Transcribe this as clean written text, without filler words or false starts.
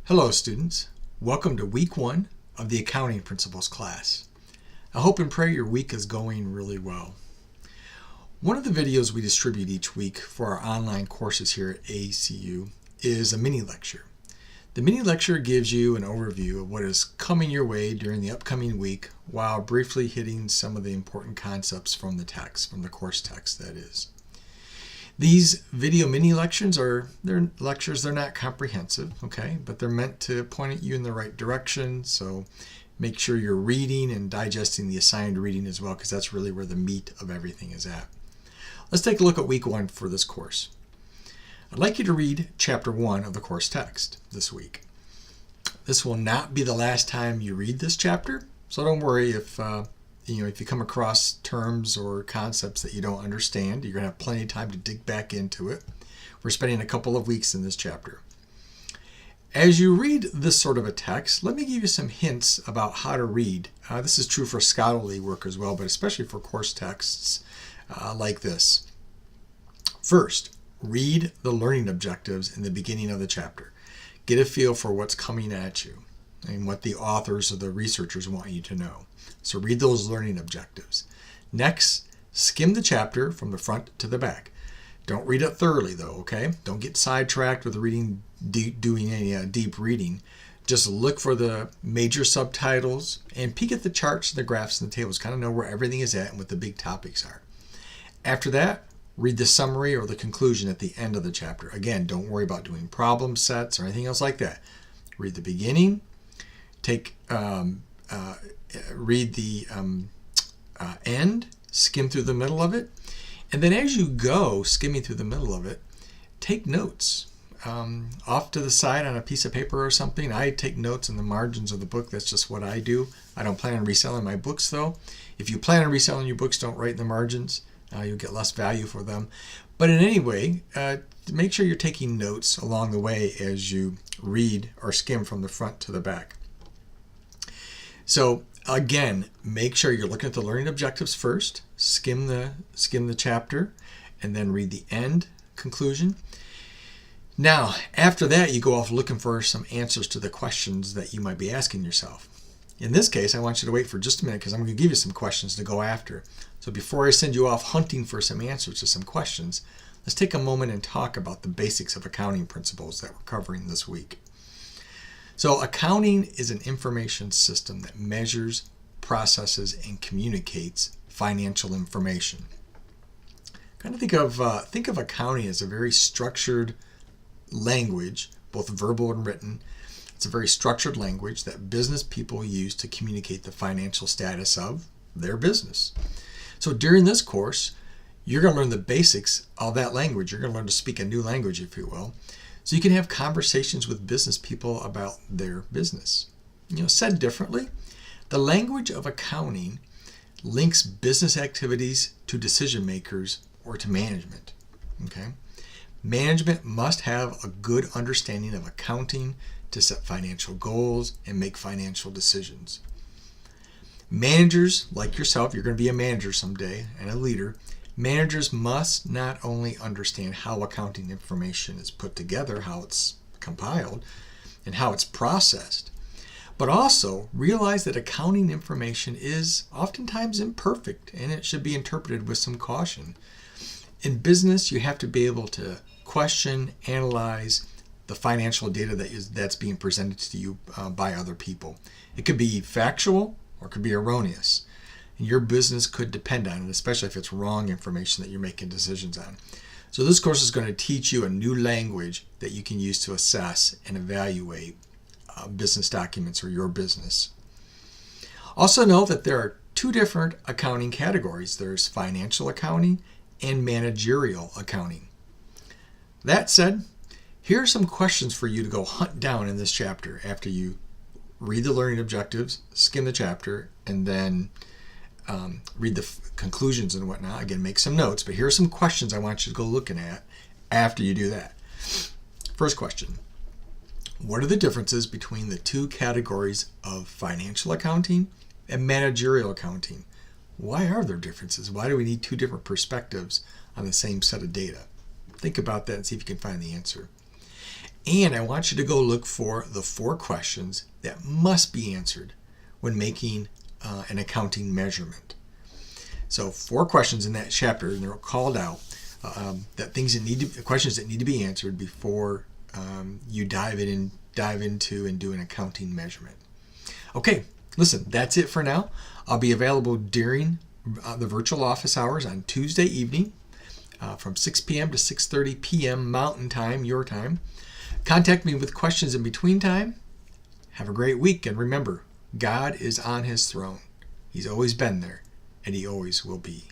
Hello students, welcome to week 1 of the Accounting Principles class. I hope and pray your week is going really well. One of the videos we distribute each week for our online courses here at ACU is a mini lecture. The mini lecture gives you an overview of what is coming your way during the upcoming week while briefly hitting some of the important concepts from the text, from the course text that is. These video mini lectures they're not comprehensive, okay, but they're meant to point you in the right direction, so make sure you're reading and digesting the assigned reading as well, because that's really where the meat of everything is at. Let's take a look at week 1 for this course. I'd like you to read chapter 1 of the course text this week. This will not be the last time you read this chapter, so don't worry if you come across terms or concepts that you don't understand. You're going to have plenty of time to dig back into it. We're spending a couple of weeks in this chapter. As you read this sort of a text, let me give you some hints about how to read. This is true for scholarly work as well, but especially for course texts like this. First, read the learning objectives in the beginning of the chapter. Get a feel for what's coming at you and what the authors or the researchers want you to know. So read those learning objectives. Next, skim the chapter from the front to the back. Don't read it thoroughly though, okay? Don't get sidetracked with doing any deep reading. Just look for the major subtitles and peek at the charts and the graphs and the tables. Kind of know where everything is at and what the big topics are. After that, read the summary or the conclusion at the end of the chapter. Again, don't worry about doing problem sets or anything else like that. Read the beginning. Read the end, skim through the middle of it, and then as you go skimming through the middle of it, take notes off to the side on a piece of paper or something. I take notes in the margins of the book. That's just what I do. I don't plan on reselling my books though. If you plan on reselling your books, don't write in the margins. You'll get less value for them. But in any way, make sure you're taking notes along the way as you read or skim from the front to the back. So again, make sure you're looking at the learning objectives first, skim the chapter, and then read the end conclusion. Now, after that, you go off looking for some answers to the questions that you might be asking yourself. In this case, I want you to wait for just a minute because I'm going to give you some questions to go after. So before I send you off hunting for some answers to some questions, let's take a moment and talk about the basics of accounting principles that we're covering this week. So accounting is an information system that measures, processes, and communicates financial information. Kind of think of accounting as a very structured language, both verbal and written. It's a very structured language that business people use to communicate the financial status of their business. So during this course, you're going to learn the basics of that language. You're going to learn to speak a new language, if you will. So you can have conversations with business people about their business. Said differently, the language of accounting links business activities to decision makers or to management. Okay? Management must have a good understanding of accounting to set financial goals and make financial decisions. Managers like yourself, you're going to be a manager someday and a leader. Managers must not only understand how accounting information is put together, how it's compiled, and how it's processed, but also realize that accounting information is oftentimes imperfect and it should be interpreted with some caution. In business, you have to be able to question, analyze the financial data that's being presented to you by other people. It could be factual or it could be erroneous. And your business could depend on it, especially if it's wrong information that you're making decisions on. So this course is going to teach you a new language that you can use to assess and evaluate business documents or your business. Also know that there are 2 different accounting categories. There's financial accounting and managerial accounting. That said, here are some questions for you to go hunt down in this chapter after you read the learning objectives, skim the chapter, and then read the conclusions and whatnot. Again, make some notes, but here are some questions I want you to go looking at after you do that. First question. What are the differences between the 2 categories of financial accounting and managerial accounting? Why are there differences? Why do we need 2 different perspectives on the same set of data? Think about that and see if you can find the answer. And I want you to go look for the 4 questions that must be answered when making an accounting measurement. So 4 questions in that chapter, and they're called out, questions that need to be answered before you dive into and do an accounting measurement. Okay, listen, that's it for now. I'll be available during the virtual office hours on Tuesday evening from 6 p.m. to 6:30 p.m. Mountain Time, your time. Contact me with questions in between time. Have a great week, and remember, God is on his throne. He's always been there, and he always will be.